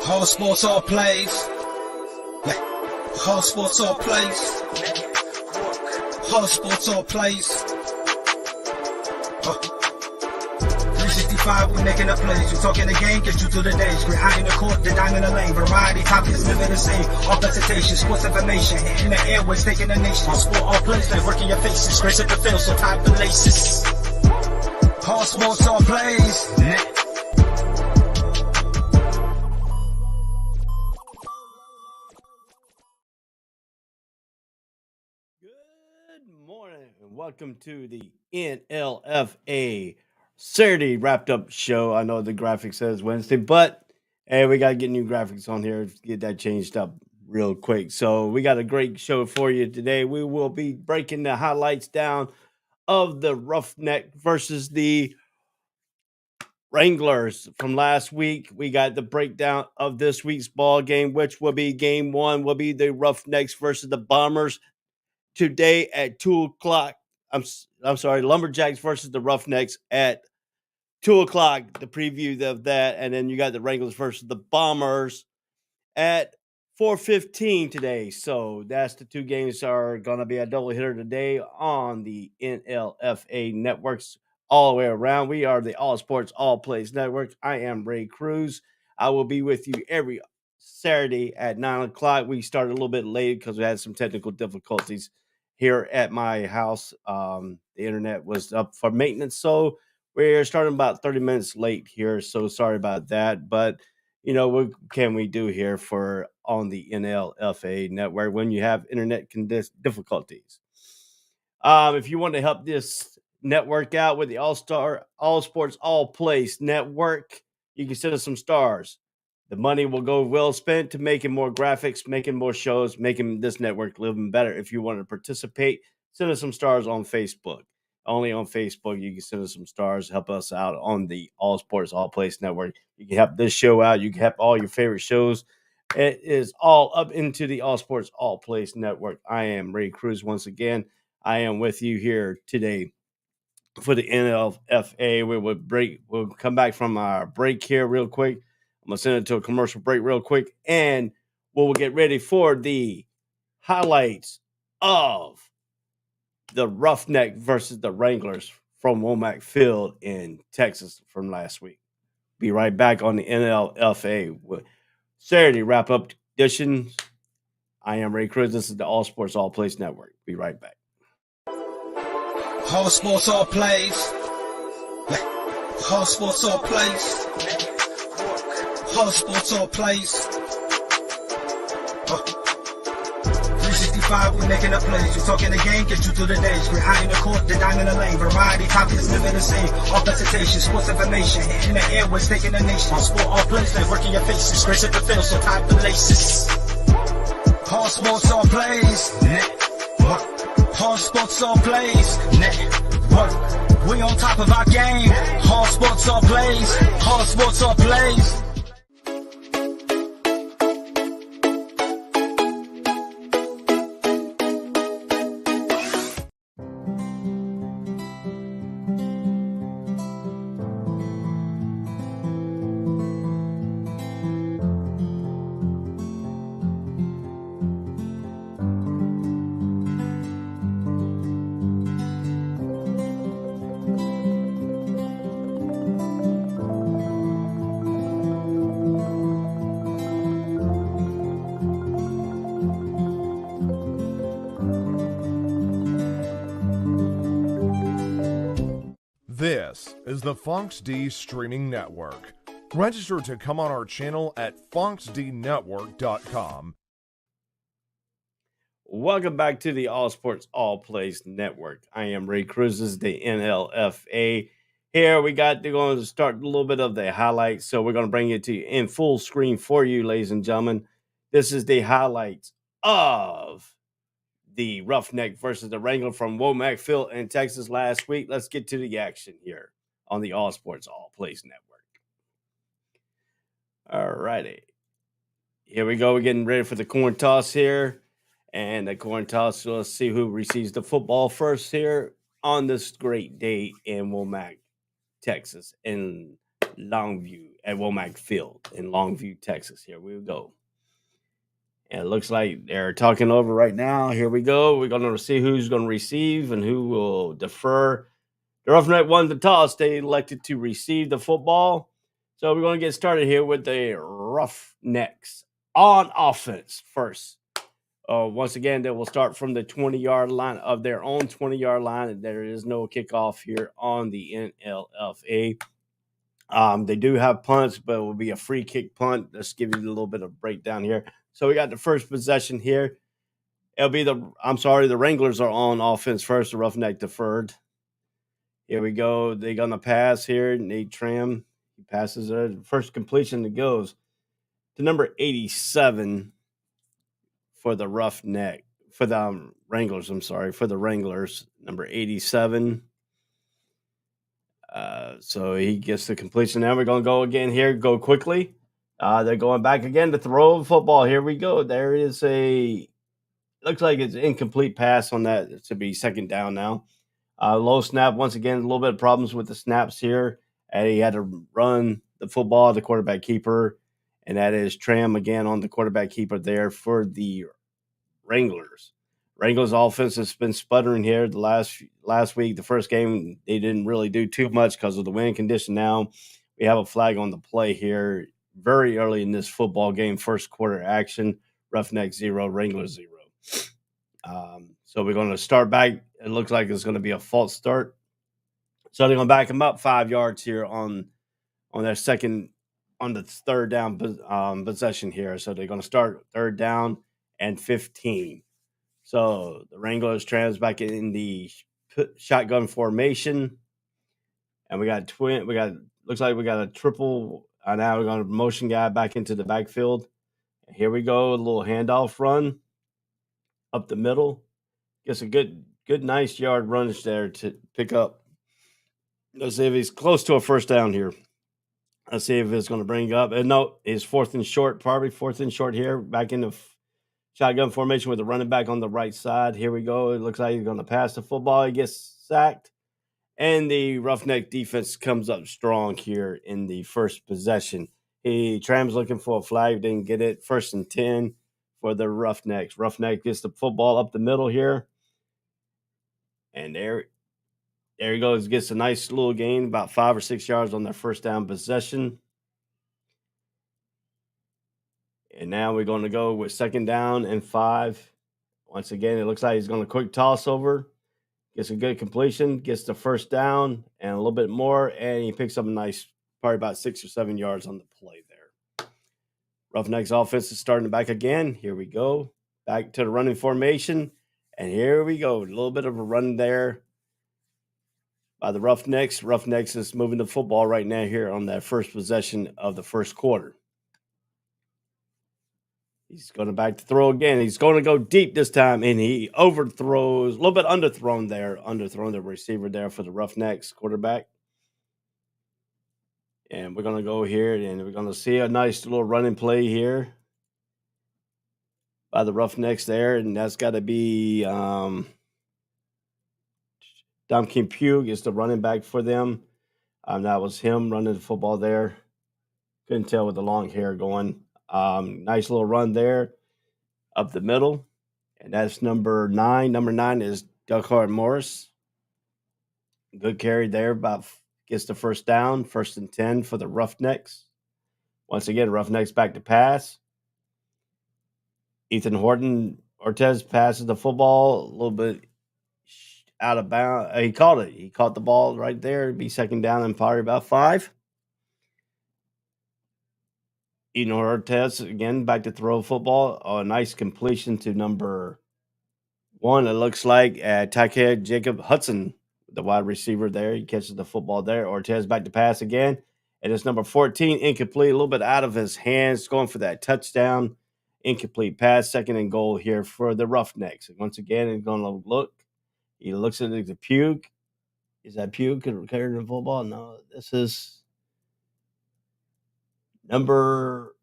All sports, all plays. All sports, all plays. All sports, all plays. 365, we making up plays. We talking the game, get you through the days. We're high in the court, the dime in the lane. Variety, topics, living the same. All presentation, sports information. Hitting the airways, taking the nation. All sport, all plays. Like working your faces. Grace at the field, so tie the laces. All sports, all plays. Good morning and welcome to the NLFA Saturday wrapped up show. I know the graphic says Wednesday, but hey, we got to get new graphics on here, get that changed up real quick. So we got a great show for you today. We will be breaking the highlights down of the Roughneck versus the Wranglers from last week. We got the breakdown of this week's ball game, which will be game one, will be the Roughnecks versus the Bombers. Today at 2 o'clock. I'm sorry, Lumberjacks versus the Roughnecks at 2 o'clock, the preview of that. And then you got the Wranglers versus the Bombers at 4:15 today. So that's the two games are going to be a double hitter today on the NLFA networks all the way around. We are the All Sports, All Plays Network. I am Ray Cruz. I will be with you every Saturday at 9 o'clock. We started a little bit late because we had some technical difficulties here at my house. The internet was up for maintenance, so we're starting about 30 minutes late here. So sorry about that. But, you know, what can we do here for on the NLFA network when you have internet difficulties? If you want to help this network out with the All Sports, All Place network, you can send us some stars. The money will go well spent to making more graphics, making more shows, making this network living better. If you want to participate, send us some stars on Facebook. Only on Facebook, you can send us some stars, help us out on the All Sports, All Place network. You can help this show out. You can help all your favorite shows. It is all up into the All Sports, All Place network. I am Ray Cruz once again. I am with you here today for the NLFA. We'll come back from our break here real quick. I'm going to send it to a commercial break real quick, and we'll get ready for the highlights of the Roughneck versus the Wranglers from Womack Field in Texas from last week. Be right back on the NLFA with Saturday wrap-up edition. I am Ray Cruz. This is the All Sports, All Place Network. Be right back. All sports, all plays. All sports, all plays. All sports, all plays. 365, we making up plays. We talking the game, get you through the days. We're high in the court, the dime in the lane. Variety, topics, living the same. All presentation, sports information. Hitting the airways, taking the nation. All sport, all plays, like working your faces. Grace at the field, so tie the laces. All sports, all plays. All sports, all plays. Network. We on top of our game. All sports, all plays. All sports, all plays. This is the Fox D Streaming Network. Register to come on our channel at foxdnetwork.com. Welcome back to the All Sports, All Place Network. I am Ray Cruz. This is the NLFA. Here we're going to start a little bit of the highlights. So we're going to bring it to you in full screen for you, ladies and gentlemen. This is the highlights of the Roughneck versus the Wrangler from Womack Field in Texas last week. Let's get to the action here on the All Sports, All Place Network. All righty. Here we go. We're getting ready for the coin toss here. And the coin toss, so let's see who receives the football first here on this great day in Womack, Texas, in Longview at Womack Field in Longview, Texas. Here we go. And it looks like they're talking over right now. Here we go. We're going to see who's going to receive and who will defer. The Roughneck won the toss. They elected to receive the football. So we're going to get started here with the Roughnecks on offense first. Once again, they will start from the 20-yard line of their own 20-yard line. And there is no kickoff here on the NLFA. They do have punts, but it will be a free kick punt. Let's give you a little bit of breakdown here. So we got the first possession here. It'll be the Wranglers are on offense first. The Roughneck deferred. Here we go. They're going to pass here. Nate Tram. He passes it. First completion that goes to number 87 for the Roughneck. For the Wranglers, for the Wranglers. Number 87. So he gets the completion. Now we're going to go again here. Go quickly. They're going back again to throw the football. Here we go. There is looks like it's incomplete pass on that. It should be second down now. Low snap. Once again, a little bit of problems with the snaps here. And he had to run the football, the quarterback keeper. And that is Tram again on the quarterback keeper there for the Wranglers. Wranglers offense has been sputtering here the last week. The first game, they didn't really do too much because of the wind condition. Now we have a flag on the play here very early in this football game. First quarter action, Roughneck 0, Wranglers 0. So we're going to start back. It looks like it's going to be a false start. So they're going to back them up 5 yards here on their the third down possession here. So they're going to start third down and 15. So the Wranglers trans back in the shotgun formation. And looks like we got a triple. Now we're going to motion guy back into the backfield. And here we go. A little handoff run up the middle. Gets a good, nice yard runs there to pick up. Let's see if he's close to a first down here. Let's see if it's going to bring up. And no, it's fourth and short here. Back in the shotgun formation with the running back on the right side. Here we go. It looks like he's going to pass the football. He gets sacked. And the Roughneck defense comes up strong here in the first possession. Tram's looking for a flag. Didn't get it. 1st and 10 for the Roughnecks. Roughneck gets the football up the middle here. And there he goes. Gets a nice little gain, about 5 or 6 yards on their first down possession. And now we're going to go with second down and 5. Once again, it looks like he's going to quick toss over. Gets a good completion. Gets the first down and a little bit more. And he picks up a nice, probably about 6 or 7 yards on the play there. Roughnecks offense is starting back again. Here we go. Back to the running formation. And here we go. A little bit of a run there by the Roughnecks. Roughnecks is moving the football right now here on that first possession of the first quarter. He's going to back to throw again. He's going to go deep this time, and he overthrows, a little bit underthrown the receiver there for the Roughnecks quarterback. And we're going to go here, and we're going to see a nice little running play here by the Roughnecks there, and that's got to be Dom Kim Pugh is the running back for them. That was him running the football there. Couldn't tell with the long hair going. Nice little run there up the middle. And that's number 9. Number 9 is Duckhart Morris. Good carry there. Gets the first down. 1st and 10 for the Roughnecks. Once again, Roughnecks back to pass. Ethan Ortez passes the football a little bit out of bounds. He caught it. He caught the ball right there. It'd be second down and probably about 5. Ethan Ortez again back to throw football. A nice completion to number 1. It looks like Takehead Jacob Hudson, the wide receiver there. He catches the football there. Ortez back to pass again. And it's number 14, incomplete, a little bit out of his hands, going for that touchdown. Incomplete pass, 2nd and goal here for the Roughnecks. And once again, he's going to look. He looks at the Pugh. Is that Pugh carrying the football? No, this is number.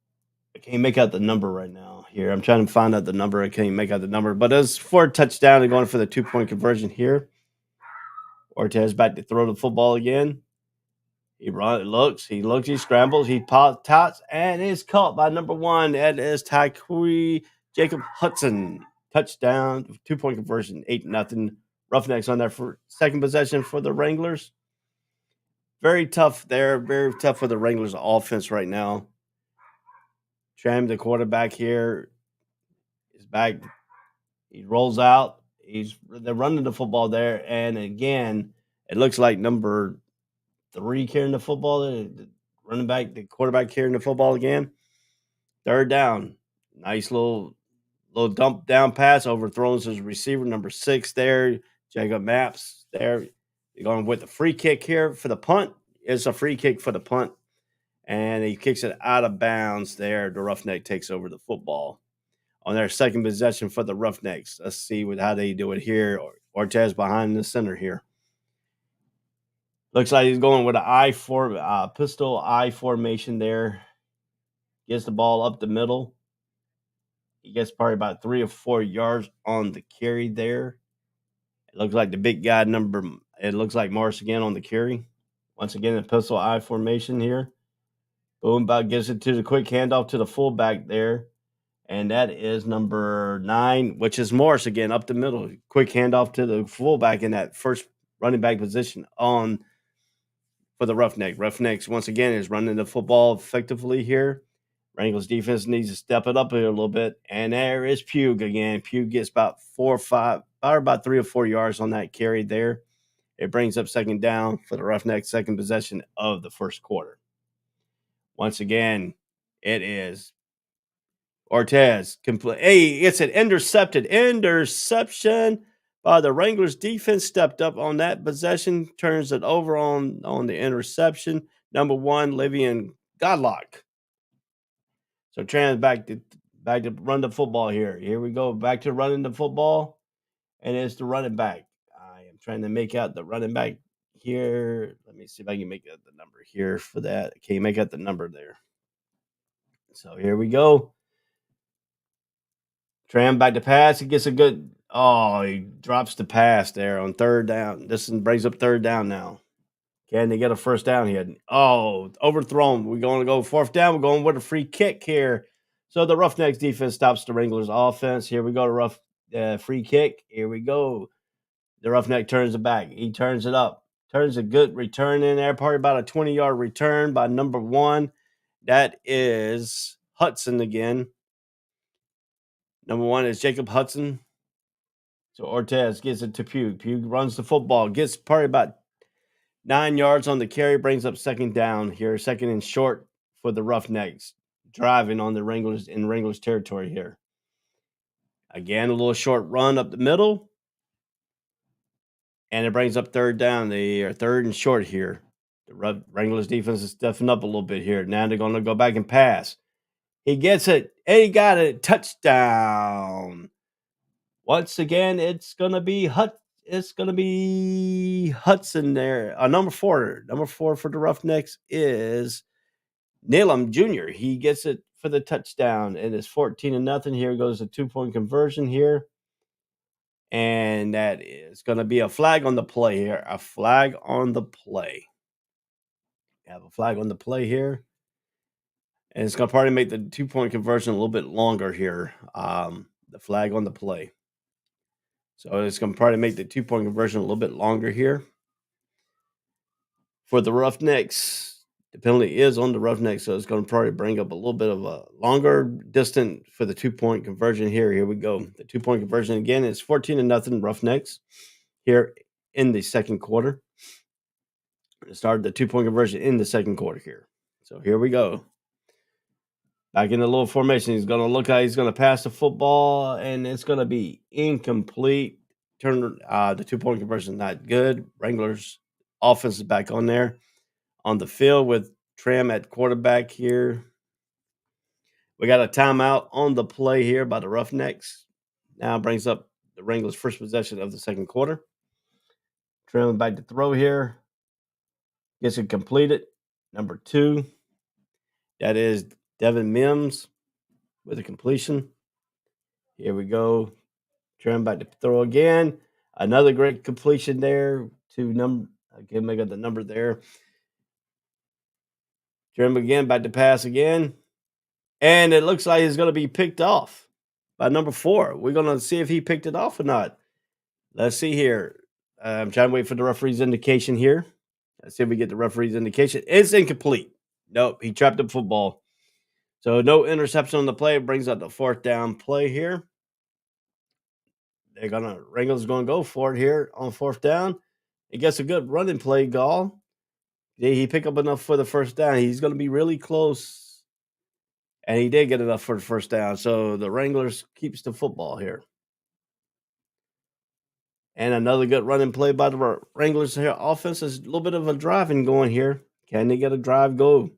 I can't make out the number right now here. I'm trying to find out the number. I can't make out the number. But it's for a touchdown and going for the 2-point conversion here. Ortez back to throw the football again. He looks, he scrambles, he tots, and is caught by number 1. That is Tyquee Jacob Hudson. Touchdown, 2-point conversion, 8-0. Roughnecks on their second possession for the Wranglers. Very tough there, very tough for the Wranglers offense right now. Tram, the quarterback here, is back. He rolls out. They're running the football there, and again, it looks like number 3 carrying the football. The running back, the quarterback carrying the football again. Third down. Nice little dump down pass, overthrows his receiver, number 6 there. Jacob Maps there. They're going with the free kick here for the punt. It's a free kick for the punt. And he kicks it out of bounds there. The Roughneck takes over the football on their second possession for the Roughnecks. Let's see how they do it here. Ortez behind the center here. Looks like he's going with an pistol I formation there. Gets the ball up the middle. He gets probably about 3 or 4 yards on the carry there. It looks like the big guy it looks like Morris again on the carry. Once again, a pistol I formation here. Boom, gives it to the quick handoff to the fullback there. And that is number 9, which is Morris again, up the middle. Quick handoff to the fullback in that first running back position for the Roughneck. Roughnecks, once again, is running the football effectively here. Wranglers defense needs to step it up here a little bit. And there is Pugh again. Pugh gets about 3 or 4 yards on that carry there. It brings up second down for the Roughnecks' second possession of the first quarter. Once again, it is Ortez. It's an interception by the Wranglers defense. Stepped up on that possession, turns it over on the interception. Number 1, Livian Godlock. So trans back to run the football here. Here we go, back to running the football, and it's the running back. I am trying to make out the running back here. Let me see if I can make out the number here for that. Can you make out the number there? So here we go. Tram back to pass. He gets a good. Oh, he drops the pass there on third down. This brings up third down now. Can they get a first down here? Oh, overthrown. We're going to go fourth down. We're going with a free kick here. So the Roughnecks defense stops the Wranglers offense. Here we go to free kick. Here we go. The Roughneck turns it back. He turns it up. Turns a good return in there. Probably about a 20-yard return by number 1. That is Hudson again. Number 1 is Jacob Hudson. So Ortez gives it to Pugh. Pugh runs the football. Gets probably about 9 yards on the carry. Brings up second down here. Second and short for the Roughnecks. Driving on the Wranglers in Wranglers territory here. Again, a little short run up the middle. And it brings up third down. They are third and short here. The Wranglers defense is stepping up a little bit here. Now they're going to go back and pass. He gets it. And he got it. Touchdown. Once again, it's gonna be Hudson there. Number 4. Number 4 for the Roughnecks is Neelam Jr. He gets it for the touchdown. It is 14-0. Here goes a 2-point conversion here. And that is going to be a flag on the play here. A flag on the play. We have a flag on the play here. And it's going to probably make the 2-point conversion a little bit longer here. The flag on the play. So it's going to probably make the 2-point conversion a little bit longer here. For the Roughnecks, the penalty is on the Roughnecks, so it's going to probably bring up a little bit of a longer distance for the 2-point conversion here. Here we go. The 2-point conversion again is 14-0 Roughnecks here in the second quarter. It started the 2-point conversion in the second quarter here. So here we go. Back in the little formation, he's going to look like he's going to pass the football, and it's going to be incomplete. The 2-point conversion not good. Wranglers offense is back on there on the field with Tram at quarterback here. We got a timeout on the play here by the Roughnecks. Now brings up the Wranglers' first possession of the second quarter. Tram back to throw here. Gets it completed. Number 2. That is Devin Mims with a completion. Here we go. Tram back to throw again. Another great completion there to number. Again, I got the number there. Trim again, back to pass again. And it looks like it's going to be picked off by number 4. We're going to see if he picked it off or not. Let's see here. I'm trying to wait for the referee's indication here. Let's see if we get the referee's indication. It's incomplete. Nope, he trapped the football. So no interception on the play. It brings up the 4th down play here. Wranglers going to go for it here on 4th down. He gets a good running play, Gall. He picked up enough for the 1st down. He's going to be really close. And he did get enough for the 1st down. So the Wranglers keeps the football here. And another good running play by the Wranglers here. Offense is a little bit of a driving going here. Can they get a drive go?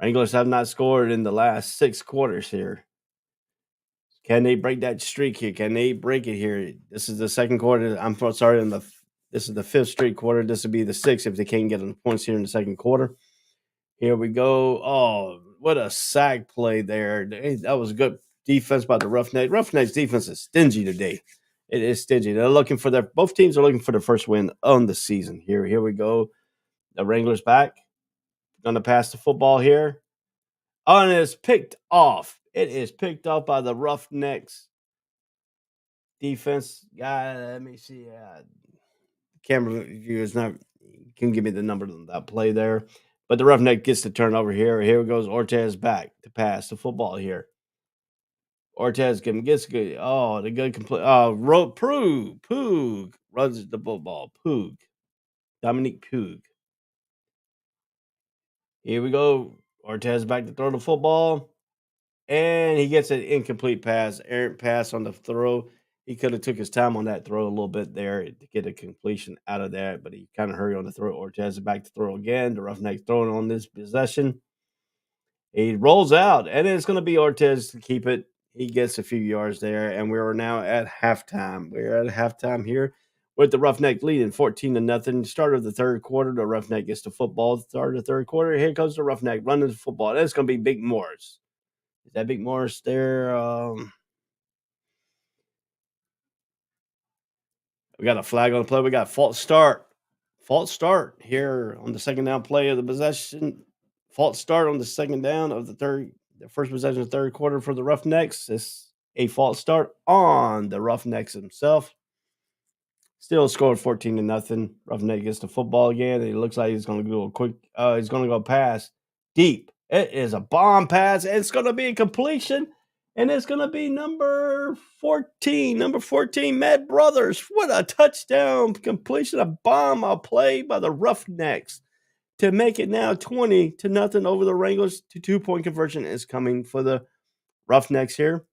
Wranglers have not scored in the last 6 quarters here. Can they break that streak here? Can they break it here? This is the 2nd quarter. This is the 5th straight quarter. This would be the 6th if they can't get on points here in the 2nd quarter. Here we go. Oh, what a sack play there. That was good defense by the Roughneck. Roughneck's defense is stingy today. It is stingy. They're looking for both teams are looking for their first win on the season. Here we go. The Wranglers back. Going to pass the football here. Oh, and it's picked off. It is picked off by the Roughnecks defense guy. Let me see. Camera view is not can give me the number of that play there. But the Roughneck gets the turnover here. Here goes Ortez back to pass the football here. Ortez gets good. Oh, the good complete. Oh, Poog runs the football. Dominique Poog. Here we go. Ortez back to throw the football. And he gets an incomplete pass, errant pass on the throw. He could have took his time on that throw a little bit there to get a completion out of that, but he kind of hurried on the throw. Ortez is back to throw again. The Roughnecks throwing on this possession. He rolls out, and it's going to be Ortez to keep it. He gets a few yards there, and we are now at halftime. We're at halftime here with the Roughneck leading 14-0. Start of the 3rd quarter, the Roughneck gets the football. Start of the 3rd quarter, here comes the Roughneck running the football. That's going to be Big Morris. Is that Big Morris there? We got a flag on the play. We got false start. False start here on the 2nd down play of the possession. False start on the 2nd down of the first possession of the 3rd quarter for the Roughnecks. It's a false start on the Roughnecks himself. Still scored 14-0. Roughneck gets the football again. It looks like he's going to go quick. He's going to go pass deep. It is a bomb pass. It's going to be a completion. And it's going to be number 14. Number 14, Matt Brothers. What a touchdown completion. A bomb play by the Roughnecks to make it now 20-0 over the Wranglers. To 2-point conversion is coming for the Roughnecks here.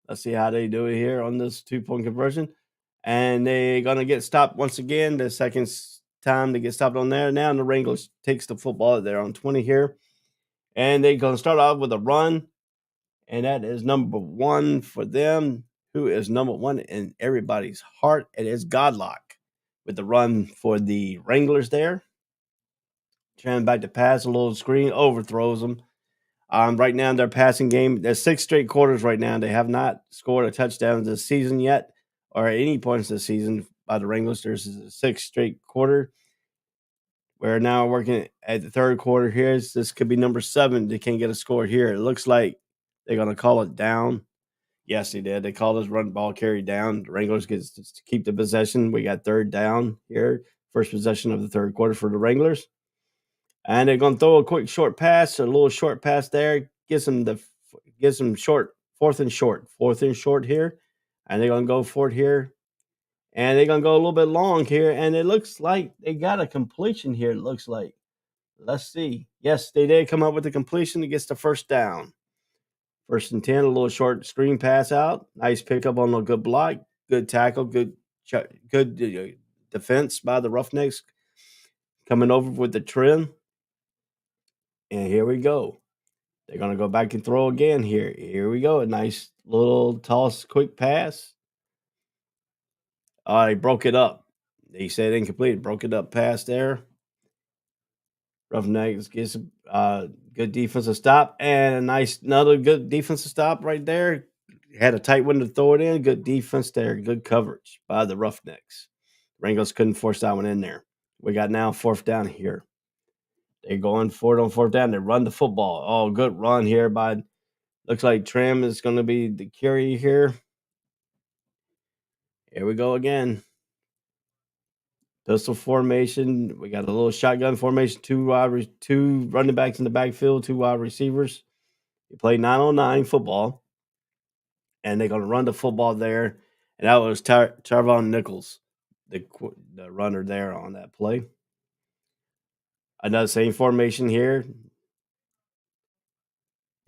Let's see how they do it here on this 2-point conversion. And they're going to get stopped once again. The 2nd time they get stopped on there. Now the Wranglers takes the football. They're on 20 here. And they're going to start off with a run. And that is number 1 for them. Who is number 1 in everybody's heart? It is Godlock with the run for the Wranglers there. Trying back to pass, a little screen, overthrows them. Right now in their passing game, there's 6 straight quarters right now. They have not scored a touchdown this season yet, or at any points this season by the Wranglers. There's a 6 straight quarter. We're now working at the 3rd quarter here. This could be number 7. They can't get a score here. It looks like they're going to call it down. Yes, they did. They called us run ball carry down. The Wranglers get to keep the possession. We got 3rd down here. First possession of the 3rd quarter for the Wranglers. And they're going to throw a quick short pass, a little short pass there. Gives them short, 4th and short here. And they're going to go for it here. And they're going to go a little bit long here. And it looks like they got a completion here, it looks like. Let's see. Yes, they did come up with the completion. It gets the 1st down. 1st and 10, a little short screen pass out. Nice pickup on a good block. Good tackle. Good defense by the Roughnecks. Coming over with the trim. And here we go. They're going to go back and throw again here. Here we go. A nice little toss, quick pass. They broke it up. They said incomplete. Broke it up pass there. Roughnecks gets a good defensive stop and another good defensive stop right there. Had a tight window to throw it in. Good defense there. Good coverage by the Roughnecks. Wranglers couldn't force that one in there. We got now 4th down here. They're going for it on fourth down. They run the football. Oh, good run here by, looks like Trim is going to be the carry here. Here we go again. Pistol formation. We got a little shotgun formation. Two running backs in the backfield, two wide receivers. You play 9-on-9 football, and they're going to run the football there. And that was Tarvon Nichols, the runner there on that play. Another same formation here.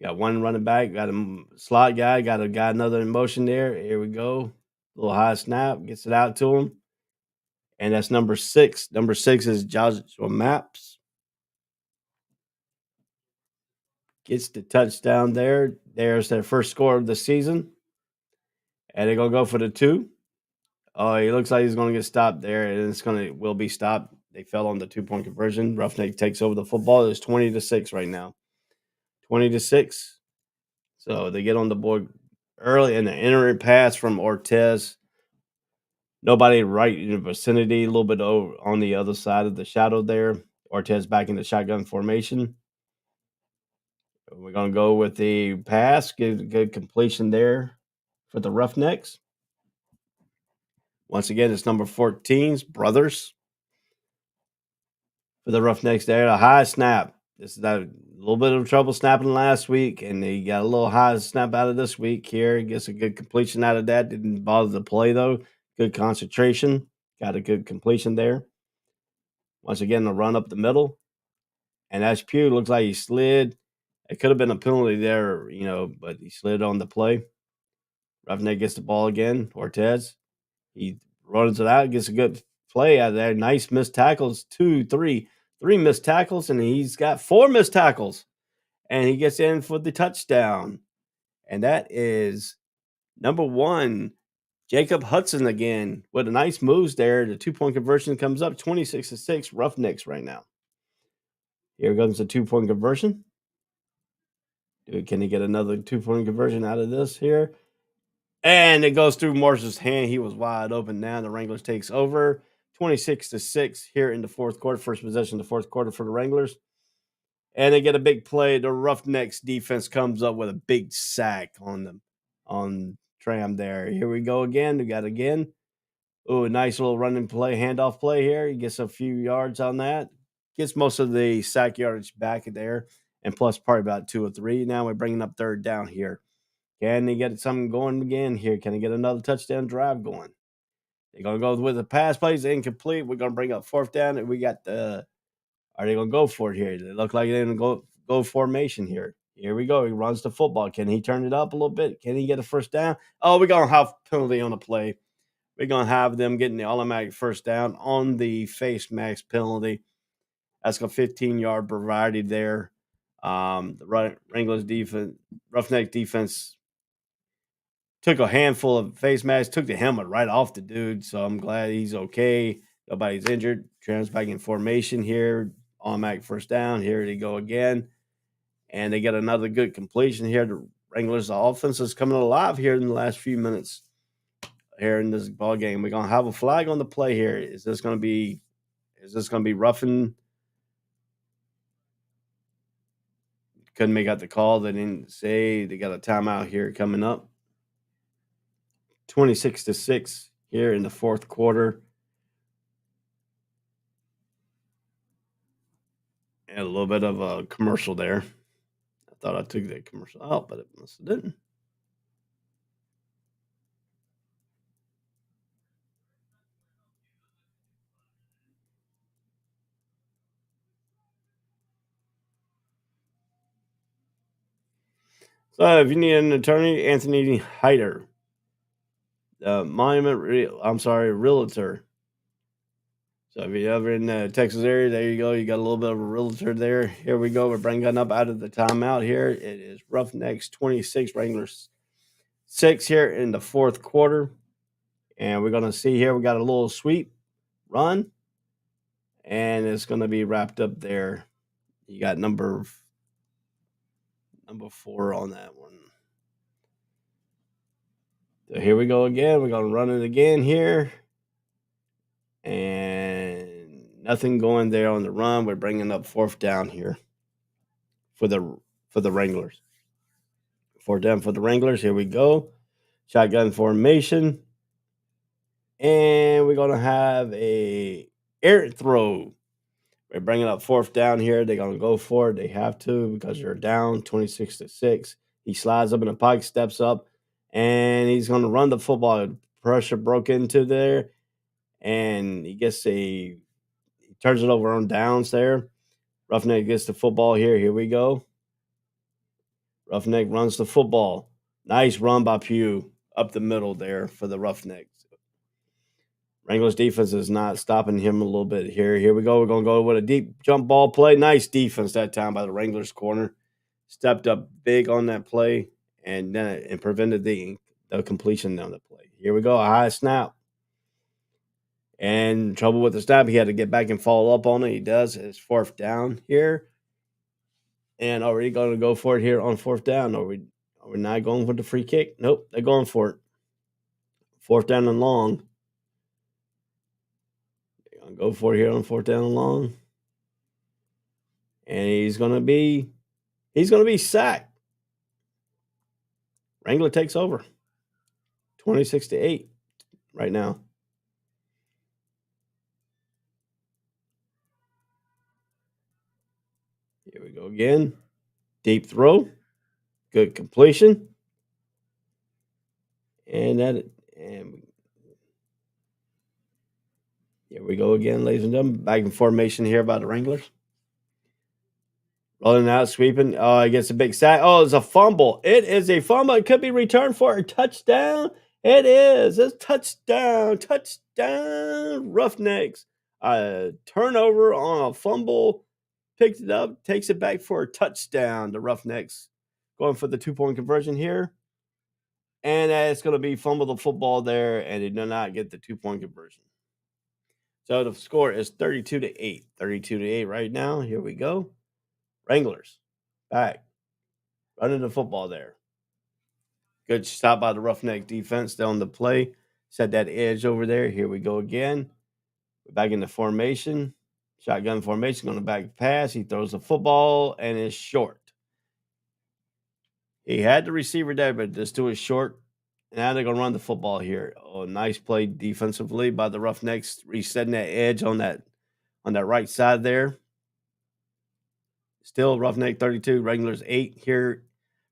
Got one running back, got a slot guy, got another in motion there. Here we go. A little high snap, gets it out to him. And that's number 6. Number 6 is Joshua Maps. Gets the touchdown there. There's their first score of the season. And they're going to go for the 2. Oh, he looks like he's going to get stopped there, and will be stopped. They fell on the 2-point conversion. Roughneck takes over the football. It's 20-6 right now. 20-6. So they get on the board early, and the entering pass from Ortez. Nobody right in the vicinity, a little bit over on the other side of the shadow there. Ortez back in the shotgun formation. We're going to go with the pass, get a good completion there for the Roughnecks. Once again, it's number 14's Brothers for the Roughnecks there. A high snap. This is a little bit of trouble snapping last week, and he got a little high snap out of this week here. Gets a good completion out of that. Didn't bother the play, though. Good concentration. Got a good completion there. Once again, the run up the middle. And Ash Pugh looks like he slid. It could have been a penalty there, but he slid on the play. Roughneck gets the ball again. Ortez. He runs it out, gets a good play out of there. Nice missed tackles. 2, 3 missed tackles, and he's got 4 missed tackles. And he gets in for the touchdown. And that is number 1, Jacob Hudson again with a nice moves there. The 2-point conversion comes up 26-6 Roughnecks right now. Here comes the 2-point conversion. Can he get another 2-point conversion out of this here? And it goes through Morse's hand. He was wide open now. The Wranglers takes over 26-6 here in the fourth quarter. First possession of the fourth quarter for the Wranglers. And they get a big play. The Roughnecks defense comes up with a big sack on them, on Tram there. Here we go again. We got again. Oh, a nice little running play, handoff play here. He gets a few yards on that. Gets most of the sack yardage back there, and plus probably about 2 or 3. Now we're bringing up third down here. Can they get something going again here? Can they get another touchdown drive going? They're going to go with the pass plays incomplete. We're going to bring up fourth down, and we got the – are they going to go for it here? They look like they're going to go formation here. Here we go. He runs the football. Can he turn it up a little bit? Can he get a first down? Oh, we're going to have penalty on the play. We're going to have them getting the automatic first down on the face mask penalty. That's a 15-yard variety there. The Wranglers defense, Roughneck defense, took a handful of face masks, took the helmet right off the dude, so I'm glad he's okay. Nobody's injured. Trans back in formation here. Automatic first down. Here they go again. And they get another good completion here. The Wranglers' offense is coming alive here in the last few minutes here in this ball game. We're gonna have a flag on the play here. Is this gonna be roughing? Couldn't make out the call. They didn't say. They got a timeout here coming up. 26-6 here in the fourth quarter. And a little bit of a commercial there. I thought I took that commercial out, but it must have didn't. So if you need an attorney, Anthony Hyder, realtor. So if you're ever in the Texas area, there you go. You got a little bit of a realtor there. Here we go. We're bringing up out of the timeout here. It is Roughnecks 26, Wranglers 6 here in the fourth quarter. And we're going to see here, we got a little sweep run. And it's going to be wrapped up there. You got number 4 on that one. So here we go again. We're going to run it again here. And Nothing going there on the run. We're bringing up 4th down here for the Wranglers. 4th down for the Wranglers. Here we go. Shotgun formation. And we're going to have a errant throw. We're bringing up 4th down here. They're going to go for it. They have to because they're down 26-6. He slides up in the pocket, steps up, and he's going to run the football. Pressure broke into there, and he turns it over on downs there. Roughneck gets the football here. Here we go. Roughneck runs the football. Nice run by Pugh up the middle there for the Roughnecks. Wranglers defense is not stopping him a little bit here. Here we go. We're going to go with a deep jump ball play. Nice defense that time by the Wranglers corner. Stepped up big on that play and prevented the completion on the play. Here we go. A high snap. And trouble with the snap. He had to get back and follow up on it. He does. It's 4th down here. And are we going to go for it here on 4th down? Are we not going for the free kick? Nope. They're going for it. 4th down and long. Go for it here on 4th down and long. And he's gonna be sacked. Wrangler takes over. 26-8 right now. Here we go again. Deep throw. Good completion. And here we go again, ladies and gentlemen. Back in formation here by the Wranglers. Rolling out, sweeping. Oh, he gets a big sack. Oh, it's a fumble. It is a fumble. It could be returned for a touchdown. It is. It's touchdown. Touchdown. Roughnecks. Turnover on a fumble. Picked it up. Takes it back for a touchdown. The Roughnecks going for the 2-point conversion here. And it's going to be fumble the football there. And they do not get the 2-point conversion. So the score is 32-8. 32-8 right now. Here we go. Wranglers back. Running the football there. Good stop by the Roughneck defense down the play. Set that edge over there. Here we go again. We're back in the formation. Shotgun formation. Going to back pass. He throws the football and it's short. He had the receiver there, but this too is short. Now they're going to run the football here. Oh, nice play defensively by the Roughnecks, resetting that edge on that right side there. Still Roughneck 32, Wranglers 8 here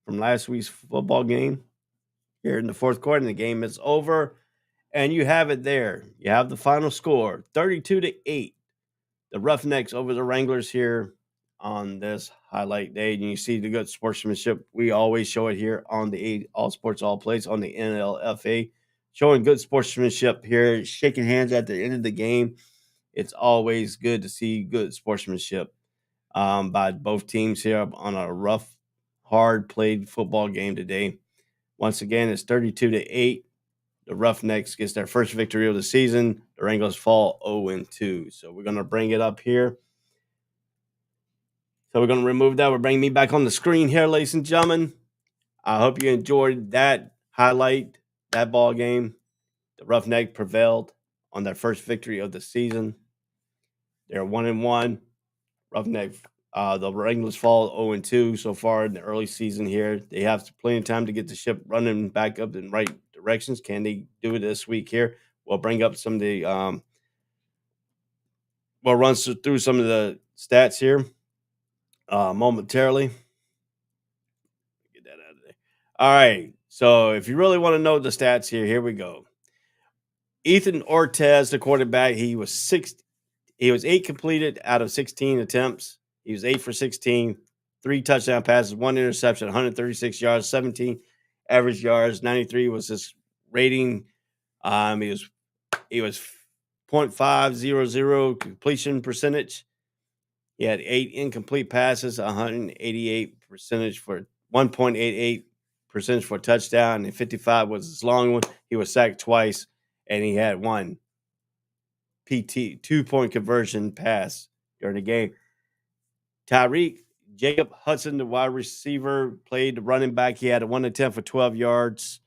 from last week's football game. Here in the 4th quarter, and the game is over. And you have it there. You have the final score, 32-8. The Roughnecks over the Wranglers here on this highlight day. And you see the good sportsmanship. We always show it here on the All Sports All Plays on the NLFA. Showing good sportsmanship here, shaking hands at the end of the game. It's always good to see good sportsmanship by both teams here on a rough, hard played football game today. Once again, it's 32-8. The Roughnecks gets their first victory of the season. The Wranglers fall 0-2. So we're going to bring it up here. So we're going to remove that. We're bringing me back on the screen here, ladies and gentlemen. I hope you enjoyed that highlight, that ball game. The Roughneck prevailed on their first victory of the season. They're 1-1. Roughneck, the Wranglers fall 0-2 so far in the early season here. They have plenty of time to get the ship running back up in right directions. Can they do it this week here? We'll bring up some of the we'll run through some of the stats here momentarily. Get that out of there. All right. So if you really want to know the stats here we go. Ethan Ortez, the quarterback, he was 8 completed out of 16 attempts. He was 8 for 16, 3 touchdown passes, 1 interception, 136 yards, 17 average yards, 93 was his rating. He was .500 completion percentage. He had 8 incomplete passes, 188 percentage for 1.88 percentage for a touchdown, and 55 was his long one. He was sacked twice, and he had 1 PT 2-point conversion pass during the game. Jacob Hudson, the wide receiver, played the running back. He had a 1 attempt for 12 yards.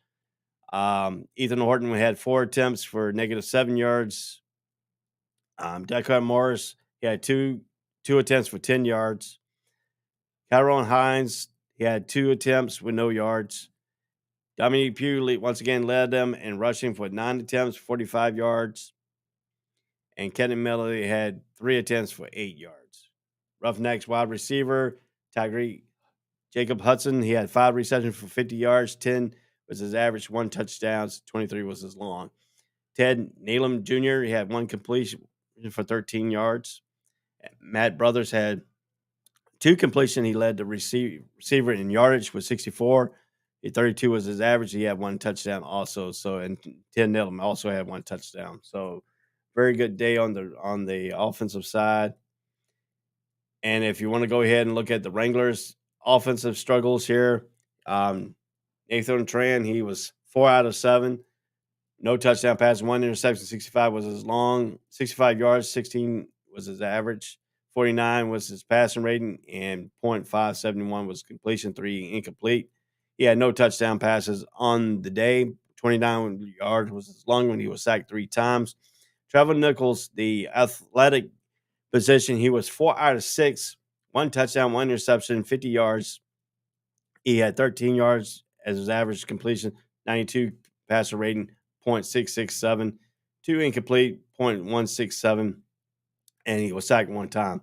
Ethan Horton had 4 attempts for -7 yards. Deckard Morris He had two attempts for 10 yards. Kyron Hines, he had 2 attempts with no yards. Dominique Pugh once again led them in rushing for 9 attempts, 45 yards. And Kenton Melody had 3 attempts for 8 yards. Roughnecks wide receiver, Tyreek Jacob Hudson, he had 5 receptions for 50 yards, 10 was his average, 1 touchdown, 23 was his long. Ted Nealon Jr., he had 1 completion for 13 yards. Matt Brothers had 2 completion. He led the receiver in yardage with 64. 32 was his average. He had 1 touchdown also. So, and Ted Nealon also had 1 touchdown. So, very good day on the offensive side. And if you want to go ahead and look at the Wranglers' offensive struggles here, Nathan Tran, he was 4 out of 7. No touchdown pass, 1 interception, 65 was his long, 65 yards, 16 was his average, 49 was his passing rating, and .571 was completion, 3 incomplete. He had no touchdown passes on the day. 29 yards was his long one. He was sacked 3 times. Trevor Nichols, the athletic position, he was 4 out of 6, 1 touchdown, 1 interception, 50 yards. He had 13 yards as his average completion, 92 passer rating, .667, 2 incomplete, .167, and he was sacked 1 time.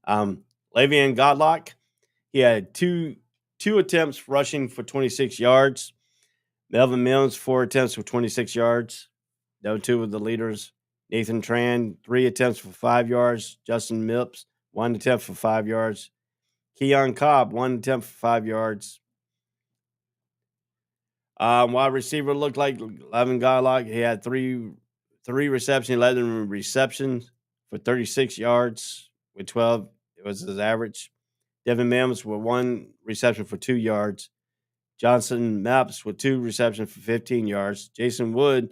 Le'Veon Godlock, he had two attempts rushing for 26 yards. Melvin Mills, 4 attempts for 26 yards. Those 2 were the leaders. Nathan Tran, 3 attempts for 5 yards. Justin Mipps, 1 attempt for 5 yards. Keon Cobb, 1 attempt for 5 yards. Wide receiver looked like Le'Veon Godlock. He had 3 receptions, 11 receptions for 36 yards with 12. It was his average. Devin Mims with 1 reception for 2 yards. Johnson Maps with 2 receptions for 15 yards. Jason Wood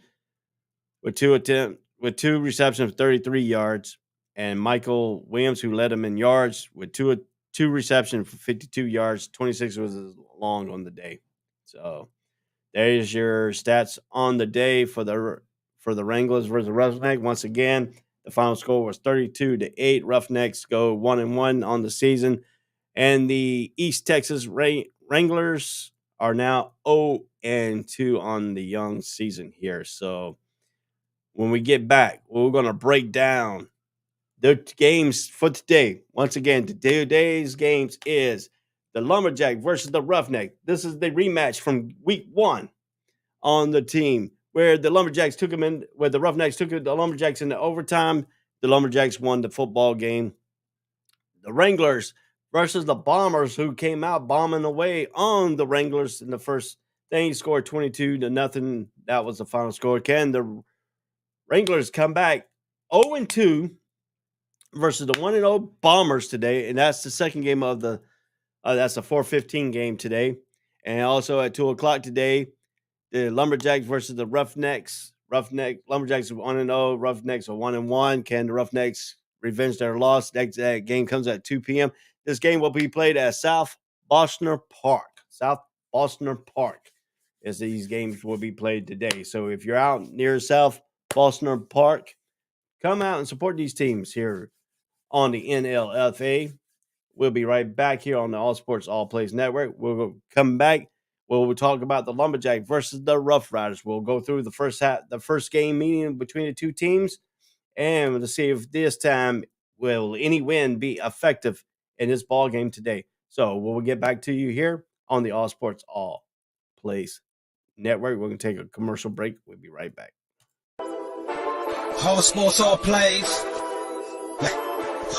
with 2 receptions for 33 yards. And Michael Williams, who led him in yards, with two receptions for 52 yards. 26 was his long on the day. So there's your stats on the day for the Wranglers versus Roughneck. Once again, the final score was 32-8. Roughnecks go 1-1 on the season, and the East Texas Wranglers are now 0-2 on the young season here. So when we get back, we're going to break down the games for today. Once again, today's games is the Lumberjack versus the Roughneck. This is the rematch from week 1 on the team where the Lumberjacks took them in, where the Roughnecks took the Lumberjacks into overtime. The Lumberjacks won the football game. The Wranglers versus the Bombers, who came out bombing away on the Wranglers in the first thing, scored 22-0. That was the final score. Can the Wranglers come back 0-2 versus the 1-0 Bombers today? And that's the second game of the that's a 4:15 game today. And also at 2 o'clock today, the Lumberjacks versus the Roughnecks. Lumberjacks are 1-0. Roughnecks are 1-1. Can the Roughnecks revenge their loss? That game comes at 2 p.m. This game will be played at South Boston Park. South Boston Park, as these games will be played today. So if you're out near South Boston Park, come out and support these teams here on the NLFA. We'll be right back here on the All Sports All Plays Network. We'll come back. We'll talk about the Lumberjack versus the Rough Riders. We'll go through the first game meeting between the 2 teams, and we'll see if this time will any win be effective in this ball game today. So we'll get back to you here on the All Sports All Plays Network. We're going to take a commercial break. We'll be right back. All Sports All Plays.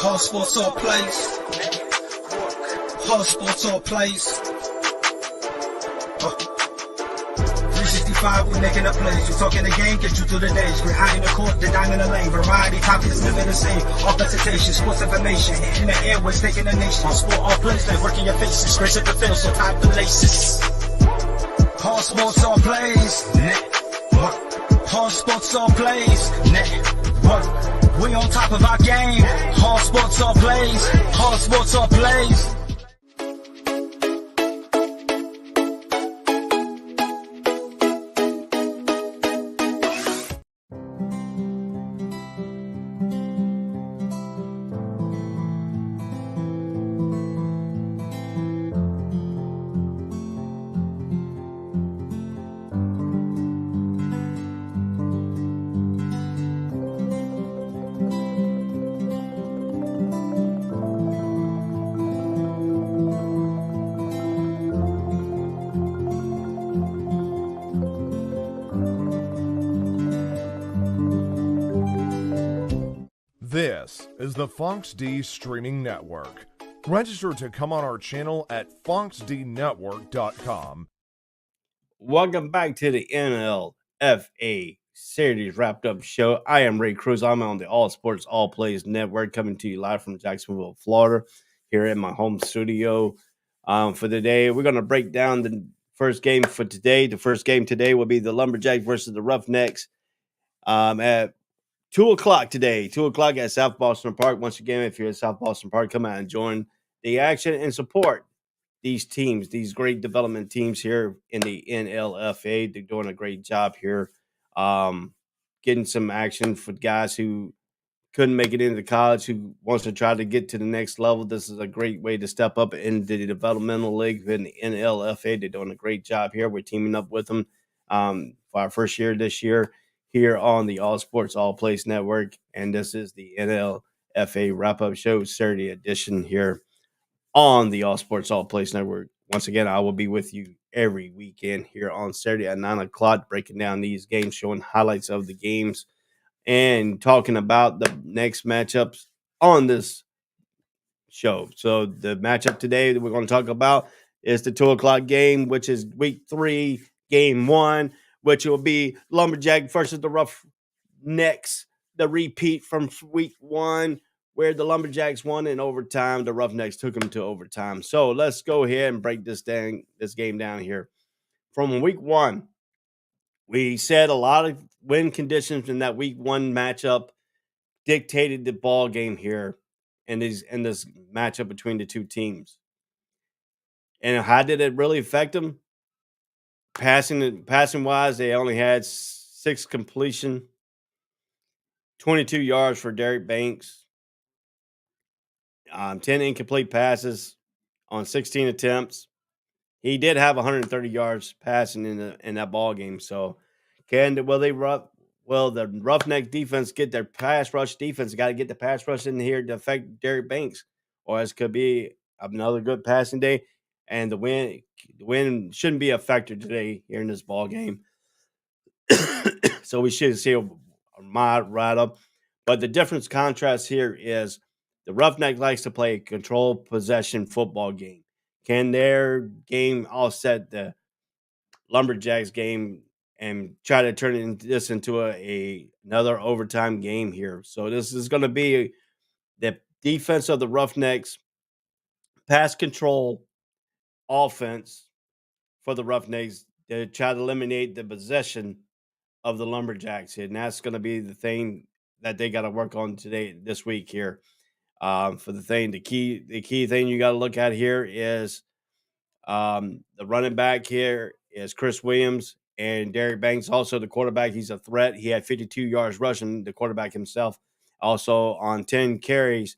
All Sports All Plays. All Sports All Plays. 365, we making a plays. We talking the game, get you through the days. We're high in the court, the dime in the lane. Variety, topics, living the same. All presentation, sports information. In the airways, taking the nation. All sport, all plays, like working your faces. Grace at the field, so tie the laces. All Sports All Plays. Network. All Sports All Plays. Network. We on top of our game. All Sports All Plays. All Sports All Plays. This is the Funks D Streaming Network. Register to come on our channel at funksdnetwork.com. Welcome back to the NLFA series wrapped up show. I am Ray Cruz. I'm on the All Sports All Plays Network, coming to you live from Jacksonville, Florida, here in my home studio. For the day, we're going to break down the first game for today. The first game today will be the Lumberjack versus the Roughnecks at 2 o'clock today. 2 o'clock at South Boston Park. Once again, if you're at South Boston Park, come out and join the action and support these teams, these great development teams here in the NLFA. They're doing a great job here, getting some action for guys who couldn't make it into college, who wants to try to get to the next level. This is a great way to step up into the developmental league in the NLFA. They're doing a great job here. We're teaming up with them for our first year this year here on the All Sports All Place Network. And this is the NLFA wrap-up show, Saturday edition here on the All Sports All Place Network. Once again, I will be with you every weekend here on Saturday at 9 o'clock, breaking down these games, showing highlights of the games, and talking about the next matchups on this show. So the matchup today that we're going to talk about is the 2 o'clock game, which is week 3, game 1, which will be Lumberjack versus the Roughnecks, the repeat from week 1, where the Lumberjacks won in overtime. The Roughnecks took them to overtime. So let's go ahead and break this game down here. From week 1, we said a lot of win conditions in that week 1 matchup dictated the ball game here in this matchup between the two teams. And how did it really affect them? Passing wise, they only had 6 completion, 22 yards for Derek Banks, 10 incomplete passes on 16 attempts. He did have 130 yards passing in that ball game. So, the Roughneck defense get their pass rush defense? Got to get the pass rush in here to affect Derek Banks, or it could be another good passing day. And the win shouldn't be a factor today here in this ball game. So we should see a mild ride up. But the difference contrast here is the Roughneck likes to play a controlled possession football game. Can their game offset the Lumberjacks game and try to turn this into another overtime game here? So this is going to be the defense of the Roughnecks, pass control offense for the Roughnecks to try to eliminate the possession of the Lumberjacks here. And that's going to be the thing that they got to work on this week here. The key thing you got to look at here is the running back here is Chris Williams, and Derek Banks, also the quarterback. He's a threat. He had 52 yards rushing, the quarterback himself, also on 10 carries.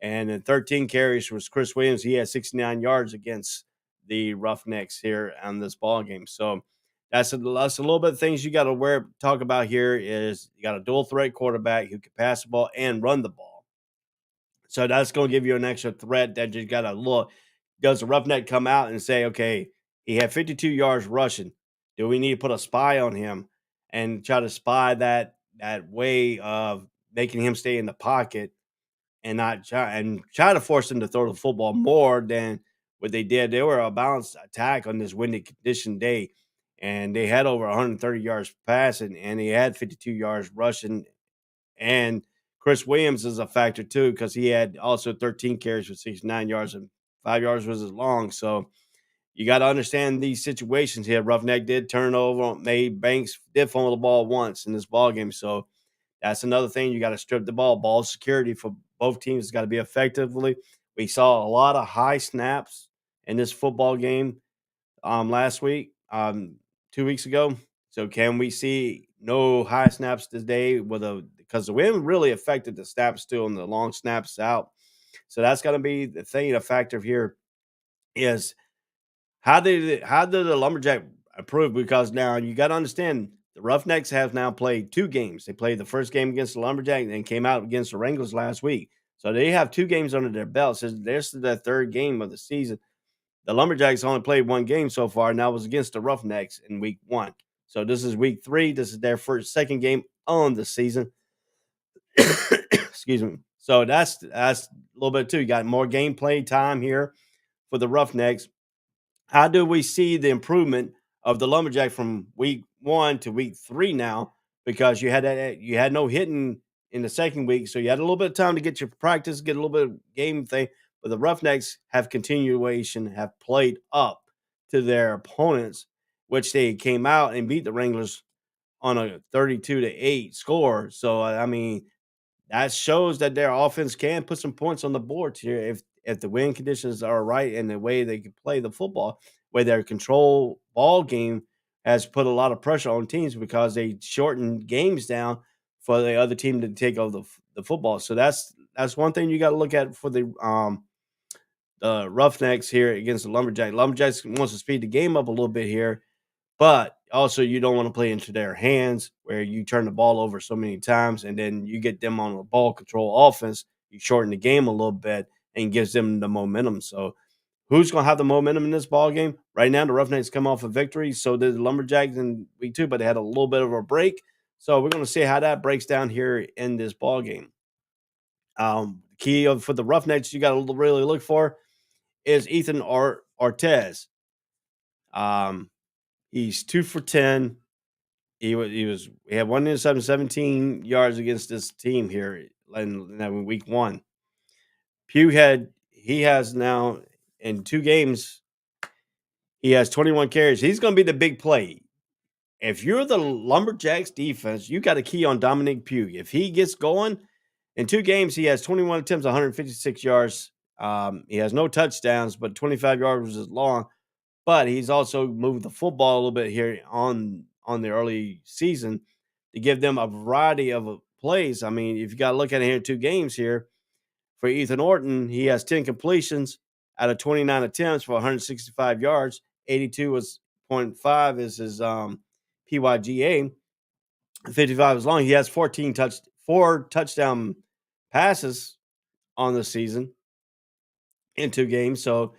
And in 13 carries was Chris Williams. He had 69 yards against the Roughnecks here on this ball game. So that's a little bit of things you got to talk about here is you got a dual threat quarterback who can pass the ball and run the ball. So that's going to give you an extra threat that you got to look. Does the Roughneck come out and say, okay, he had 52 yards rushing. Do we need to put a spy on him and try to spy that way of making him stay in the pocket and not try to force him to throw the football more than what they did? They were a balanced attack on this windy condition day, and they had over 130 yards passing, and he had 52 yards rushing. And Chris Williams is a factor too, because he had also 13 carries for 69 yards and 5 yards was as long. So you got to understand these situations here. Roughneck did turn over, Banks did fumble the ball once in this ball game. So that's another thing. You got to strip the ball security for both teams has got to be effectively. We saw a lot of high snaps in this football game last week, 2 weeks ago. So can we see no high snaps today because the wind really affected the snaps too and the long snaps out. So that's going to be the thing. A factor here is how did the Lumberjack improve? Because now you got to understand the Roughnecks have now played 2 games. They played the first game against the Lumberjack and then came out against the Wranglers last week. So they have 2 games under their belts. This is their 3rd game of the season. The Lumberjacks only played 1 game so far, and that was against the Roughnecks in week 1. So this is week 3. This is their second game on the season. Excuse me. So that's a little bit too. You got more gameplay time here for the Roughnecks. How do we see the improvement of the Lumberjack from week 1 to week 3 now? Because you had no hitting in the second week, so you had a little bit of time to get your practice, get a little bit of game thing. But the Roughnecks have continuation, have played up to their opponents, which they came out and beat the Wranglers on a 32-8 score. So I mean, that shows that their offense can put some points on the board here if the wind conditions are right and the way they can play the football, where their control ball game has put a lot of pressure on teams because they shorten games down for the other team to take over the football. So that's one thing you got to look at for the Roughnecks here against the Lumberjacks. Lumberjacks wants to speed the game up a little bit here, but also you don't want to play into their hands where you turn the ball over so many times and then you get them on a ball control offense. You shorten the game a little bit and gives them the momentum. So who's going to have the momentum in this ball game? Right now, the Roughnecks come off a victory. So did the Lumberjacks in week 2, but they had a little bit of a break. So we're going to see how that breaks down here in this ball game. For the Roughnecks, you got to really look for is Ethan Ortez. He's 2 for 10. He had 1 interception, 17 yards against this team here in week 1. He has now in 2 games, he has 21 carries. He's going to be the big play. If you're the Lumberjacks defense, you got to key on Dominic Pugh. If he gets going in 2 games, he has 21 attempts, 156 yards. He has no touchdowns, but 25 yards is long. But he's also moved the football a little bit here on the early season to give them a variety of plays. I mean, if you got to look at it here in 2 games here, for Ethan Orton, he has 10 completions out of 29 attempts for 165 yards. 82.5 is his PYGA. 55 is long. He has 4 touchdown passes on the season in 2 games. So,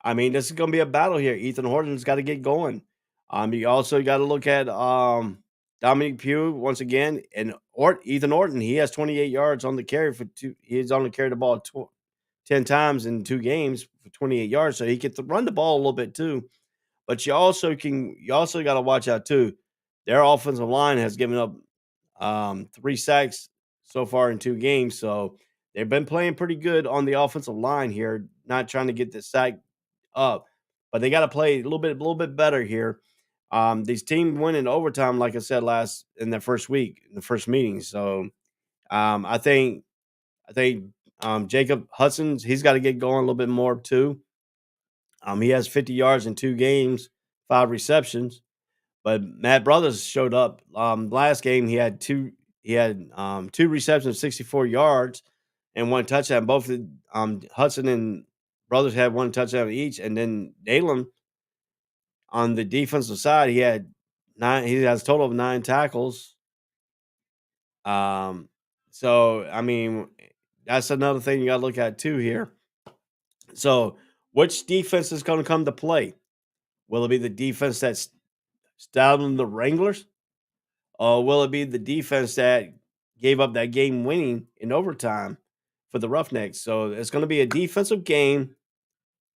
I mean, this is going to be a battle here. Ethan Horton's got to get going. You also got to look at Dominic Pugh once again, and Ethan Orton. He has 28 yards on the carry for 2. He's only carried the ball 10 times in 2 games for 28 yards, so he gets to run the ball a little bit too. But you also got to watch out too. Their offensive line has given up 3 sacks so far in 2 games, so they've been playing pretty good on the offensive line here, not trying to get the sack up, but they got to play a little bit better here. These teams win in overtime, like I said in the first week, in the first meeting. So I think Jacob Hudson's he's got to get going a little bit more too. He has 50 yards in 2 games, 5 receptions. But Matt Brothers showed up last game. He had 2 receptions, 64 yards, and 1 touchdown. Both Hudson and Brothers had 1 touchdown each, and then Dalen on the defensive side, he had 9. He has a total of 9 tackles. So I mean, that's another thing you got to look at too here. So, which defense is going to come to play? Will it be the defense that's stopping the Wranglers, or will it be the defense that gave up that game winning in overtime for the Roughnecks? So it's going to be a defensive game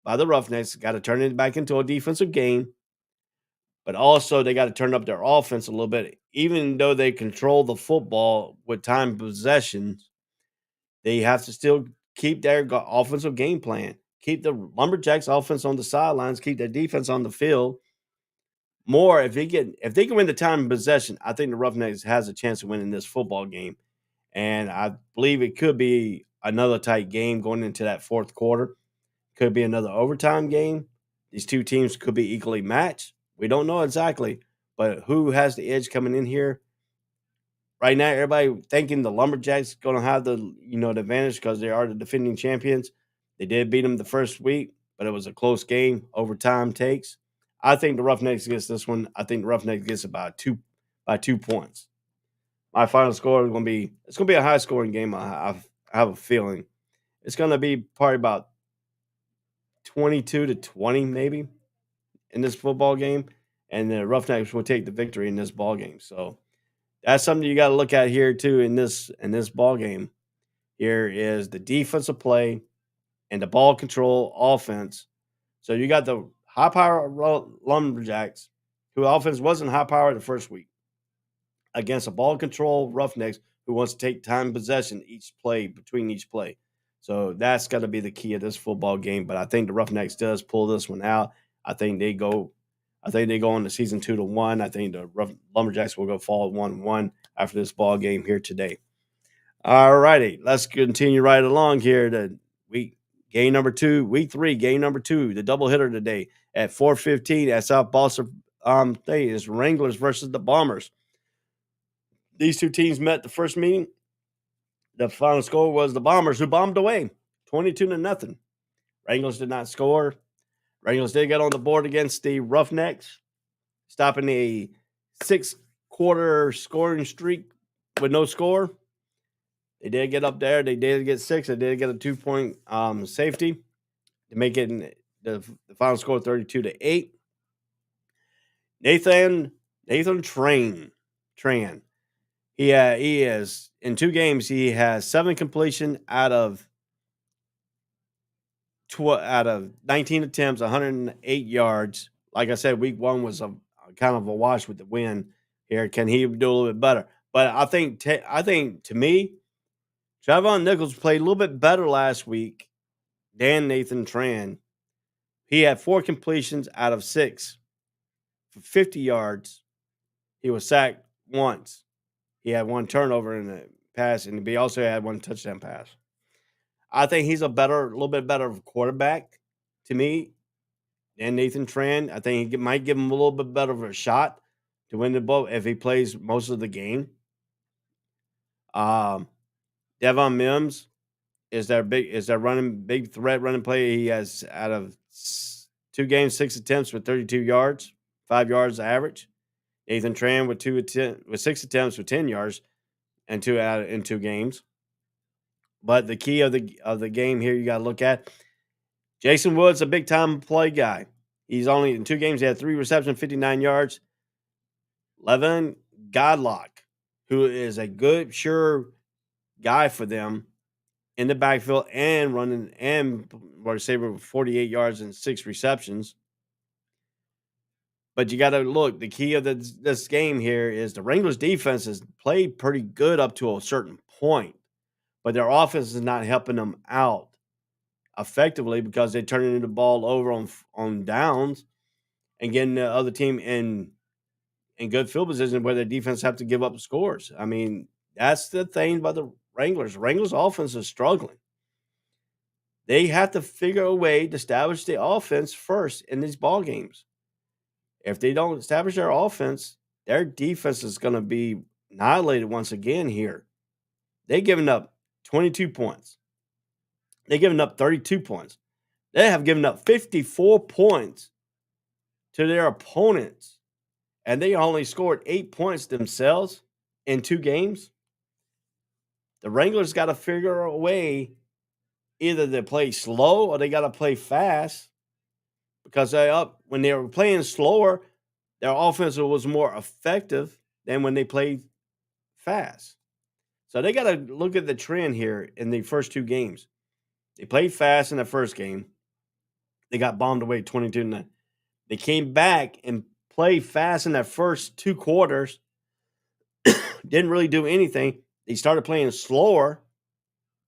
by the Roughnecks. Got to turn it back into a defensive game, but also they got to turn up their offense a little bit. Even though they control the football with time possessions, they have to still keep their offensive game plan. Keep the Lumberjacks offense on the sidelines. Keep their defense on the field. More if they can win the time and possession, I think the Roughnecks has a chance of winning this football game, and I believe it could be another tight game going into that 4th quarter. Could be another overtime game. These 2 teams could be equally matched. We don't know exactly, but who has the edge coming in here? Right now, everybody thinking the Lumberjacks going to have the advantage because they are the defending champions. They did beat them the first week, but it was a close game. Overtime takes. I think the Roughnecks gets this one. I think the Roughnecks gets about 2 points. My final score is going to be a high scoring game. I have a feeling it's going to be probably about 22-20 maybe in this football game, and the Roughnecks will take the victory in this ball game. So that's something you got to look at here too in this ball game here is the defensive play and the ball control offense. So you got the high power Lumberjacks, who offense wasn't high power the first week, against a ball control Roughnecks who wants to take time possession each play between each play. So that's got to be the key of this football game. But I think the Roughnecks does pull this one out. I think they go on the season 2-1. I think the Lumberjacks will go fall 1-1 after this ball game here today. All righty, let's continue right along here to week 3, game number 2, the double hitter today at 4:15 at South Boston State is Wranglers versus the Bombers. These two teams met the first meeting. The final score was the Bombers, who bombed away 22-0. Wranglers did not score. Wranglers did get on the board against the Roughnecks, stopping a 6-quarter scoring streak with no score. They did get up there. They did get 6. They did get a 2-point safety to make it the final score 32-8. Nathan Tran. He is in 2 games. He has 7 completion out of 19 attempts, 108 yards. Like I said, week 1 was a kind of a wash with the win. Here, can he do a little bit better? But I think to me, Trayvon Nichols played a little bit better last week than Nathan Tran. He had 4 completions out of 6 for 50 yards. He was sacked once. He had 1 turnover in the pass, and he also had 1 touchdown pass. I think he's a little bit better quarterback to me than Nathan Tran. I think he might give him a little bit better of a shot to win the ball if he plays most of the game. Devon Mims is their big threat running play. He has out of 2 games, 6 attempts with 32 yards, 5 yards average. Nathan Tran with 6 attempts with 10 yards and 2 in 2 games. But the key of the game here you got to look at, Jason Woods, a big time play guy. He's only in 2 games. He had 3 receptions, 59 yards. Levin Godlock, who is a good, sure guy for them in the backfield and running and receiver with 48 yards and 6 receptions. But you got to look. The key of this game here is the Wranglers' defense has played pretty good up to a certain point, but their offense is not helping them out effectively because they're turning the ball over on downs and getting the other team in good field position where their defense have to give up scores. I mean, that's the thing about the Wranglers. Wranglers' offense is struggling. They have to figure a way to establish the offense first in these ball games. If they don't establish their offense, their defense is going to be annihilated once again here. They've given up 22 points. They've given up 32 points. They have given up 54 points to their opponents, and they only scored 8 points themselves in 2 games. The Wranglers got to figure a way either to play slow or they got to play fast, because when they were playing slower, their offense was more effective than when they played fast. So they got to look at the trend here in the first 2 games. They played fast in the first game. They got bombed away 22-9. They came back and played fast in their first 2 quarters. Didn't really do anything. They started playing slower.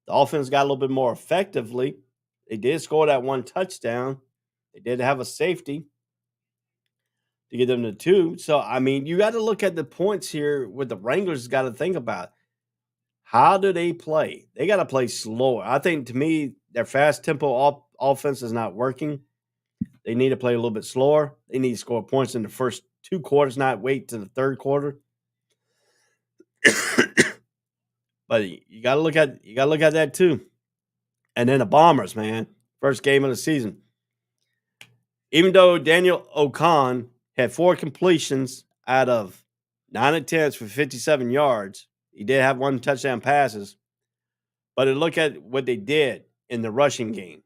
The offense got a little bit more effectively. They did score that 1 touchdown. They did have a safety to get them to 2. So, I mean, you got to look at the points here with the Wranglers got to think about. How do they play? They got to play slower. I think, to me, their fast tempo offense is not working. They need to play a little bit slower. They need to score points in the first 2 quarters, not wait to the 3rd quarter. But you got to look at that too. And then the Bombers, man, first game of the season. Even though Daniel Ocon had 4 completions out of 9 attempts for 57 yards, he did have 1 touchdown passes. But look at what they did in the rushing game.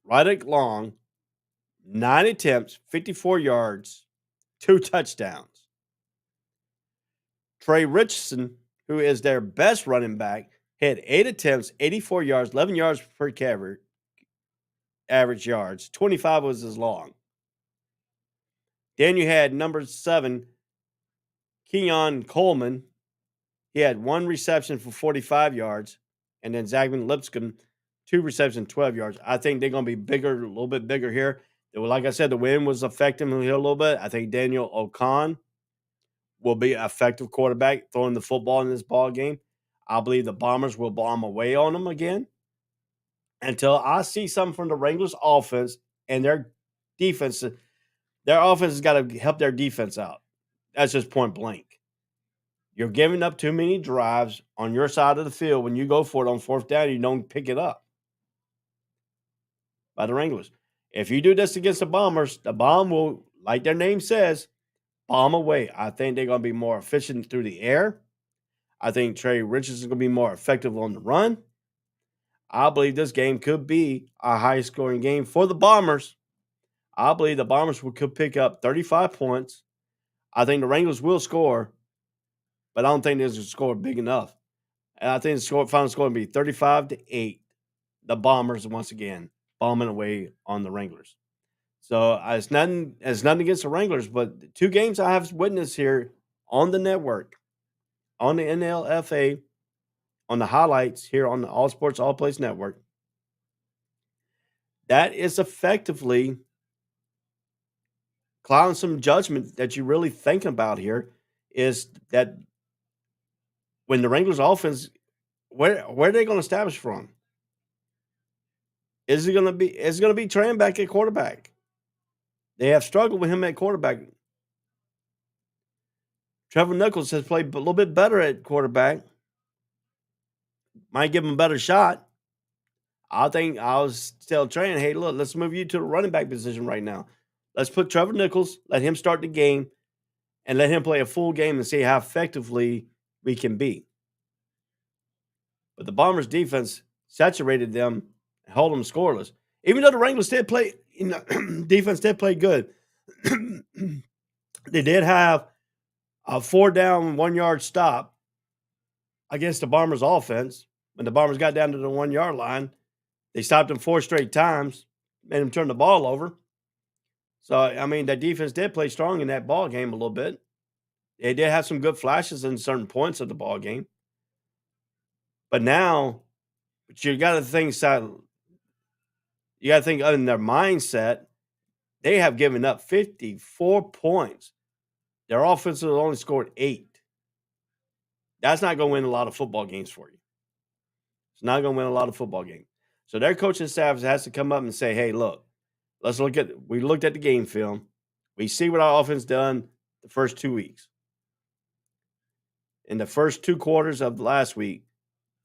Roderick Long, 9 attempts, 54 yards, 2 touchdowns. Trey Richardson, who is their best running back, He had 8 attempts, 84 yards, 11 yards per carry, average yards. 25 was his long. Then you had number 7, Keon Coleman. He had 1 reception for 45 yards. And then Zachman Lipscomb, 2 receptions, 12 yards. I think they're going to be bigger, a little bit bigger here. Like I said, the wind was affecting him here a little bit. I think Daniel O'Con will be an effective quarterback throwing the football in this ball game. I believe the Bombers will bomb away on them again until I see something from the Wranglers offense and their defense. Their offense has got to help their defense out. That's just point blank. You're giving up too many drives on your side of the field. When you go for it on 4th down, you don't pick it up by the Wranglers. If you do this against the Bombers, the bomb will, like their name says, bomb away. I think they're going to be more efficient through the air. I think Trey Richards is going to be more effective on the run. I believe this game could be a high-scoring game for the Bombers. I believe the Bombers could pick up 35 points. I think the Wranglers will score, but I don't think they're going to score big enough. And I think the final score will be 35-8. The Bombers, once again, bombing away on the Wranglers. So it's nothing against the Wranglers, but the 2 games I have witnessed here on the network, on the NLFA, on the highlights here on the All Sports All Plays Network, that is effectively clouding some judgment that you really think about here is that when the Wranglers offense, where are they going to establish from? Is it going to be Tran back at quarterback? They have struggled with him at quarterback. Trevor Nichols has played a little bit better at quarterback. Might give him a better shot. I think I was telling Tran, hey, look, let's move you to the running back position right now. Let's put Trevor Nichols, let him start the game, and let him play a full game and see how effectively we can be. But the Bombers' defense saturated them and held them scoreless. Even though the Wranglers did play, defense did play good. They did have a 4-down, 1-yard stop against the Bombers' offense. When the Bombers got down to the 1-yard line, they stopped them 4 straight times, made them turn the ball over. So, I mean, the defense did play strong in that ball game a little bit. They did have some good flashes in certain points of the ball game. But now, you got to think in their mindset, they have given up 54 points. Their offense has only scored 8. That's not going to win a lot of football games for you. It's not going to win a lot of football games. So their coaching staff has to come up and say, hey, look, we looked at the game film. We see what our offense done the first 2 weeks. In the first 2 quarters of last week,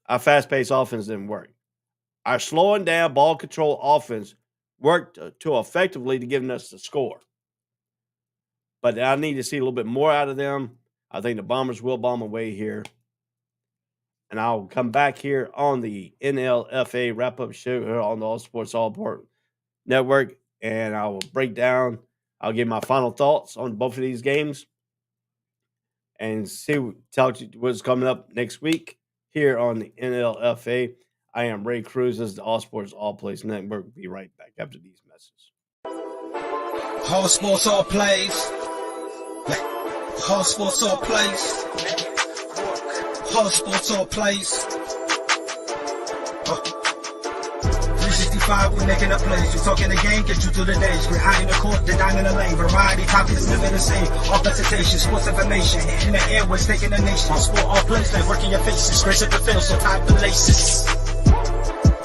our fast-paced offense didn't work. Our slowing down ball control offense worked too effectively to give us the score. But I need to see a little bit more out of them. I think the Bombers will bomb away here. And I'll come back here on the NLFA wrap-up show here on the All Sports All Part Network, and I will break down. I'll give my final thoughts on both of these games and tell you what's coming up next week here on the NLFA. I am Ray Cruz. This is the All Sports All Plays Network. Be right back after these messages. All sports, all plays. All sports, all plays. All sports, all plays. 365, we're making a plays. You talking the game, get you through the days. We're high in the court, the dime in the lane. Variety, topics, living the same. All presentation, sports information. In the airways, taking the nation. All sport, all plays, like working your faces. Grace at the field, so type the laces.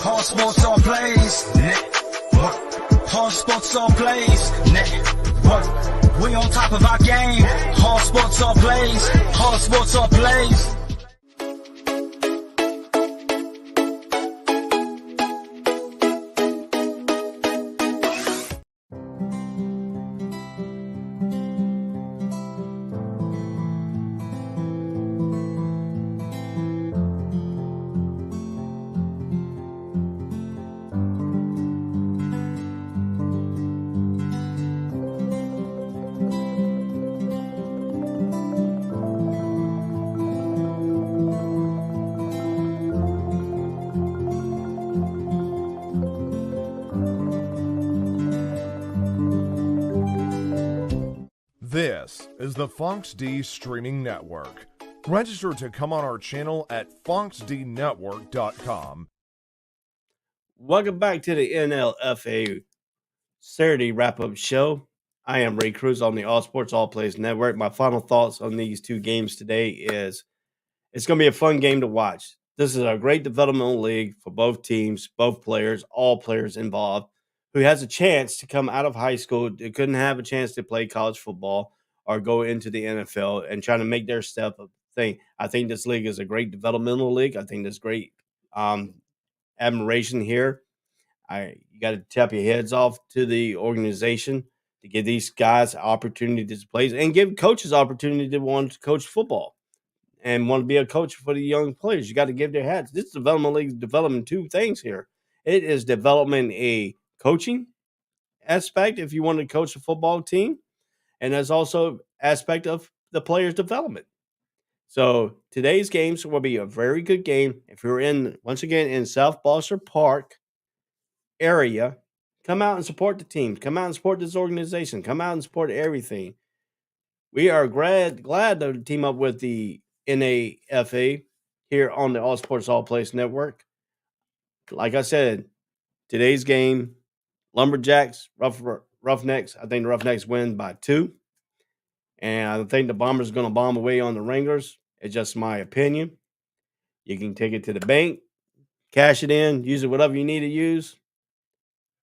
All sports, all plays. All sports, all plays. We on top of our game. All sports, all plays. All sports, all plays. This is the Funks D Streaming Network. Register to come on our channel at funksdnetwork.com. Welcome back to the NLFA Saturday wrap-up show. I am Ray Cruz on the All Sports All Plays Network. My final thoughts on these two games today is it's going to be a fun game to watch. This is a great developmental league for both teams, both players, all players involved, who has a chance to come out of high school, who couldn't have a chance to play college football or go into the NFL and trying to make their step up thing. I think this league is a great developmental league. I think there's great admiration here. You got to tap your heads off to the organization to give these guys opportunities to play and give coaches opportunity to want to coach football and want to be a coach for the young players. You got to give their hats. This development league is developing two things here. It is developing a coaching aspect if you want to coach a football team, and there's also aspect of the players' development. So today's games will be a very good game. If you're once again in South Boston Park area, come out and support the team. Come out and support this organization. Come out and support everything. We are glad to team up with the NLFA here on the All Sports All Plays Network. Like I said, today's game, Lumberjacks, Roughnecks. I think the Roughnecks win by 2. And I think the Bombers are going to bomb away on the Wranglers. It's just my opinion. You can take it to the bank, cash it in, use it whatever you need to use.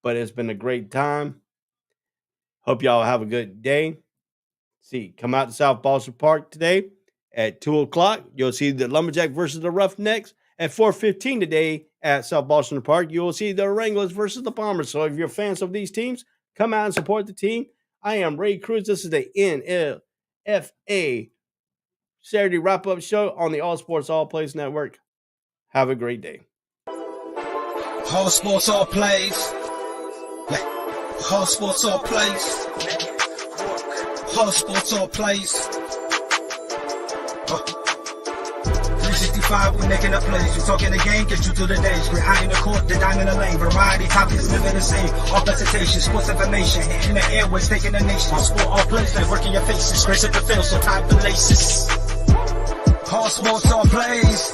But it's been a great time. Hope y'all have a good day. Come out to South Boston Park today at 2 o'clock. You'll see the Lumberjack versus the Roughnecks. At 4:15 today at South Boston Park, you will see the Wranglers versus the Bombers. So if you're fans of these teams, come out and support the team. I am Ray Cruz. This is the NLFA Saturday wrap-up show on the All Sports All Plays Network. Have a great day. All Sports All Plays. All Sports All Plays. All Sports All Plays. 365, we making a plays. You talking the game, get you through the days. We're high in the court, the dime in the lane. Variety, topics, living the same. All presentation, sports information. In the airways, taking the nation. All sport, all plays, like working your faces. Grace at the field, so tie the laces. All Sports All Plays.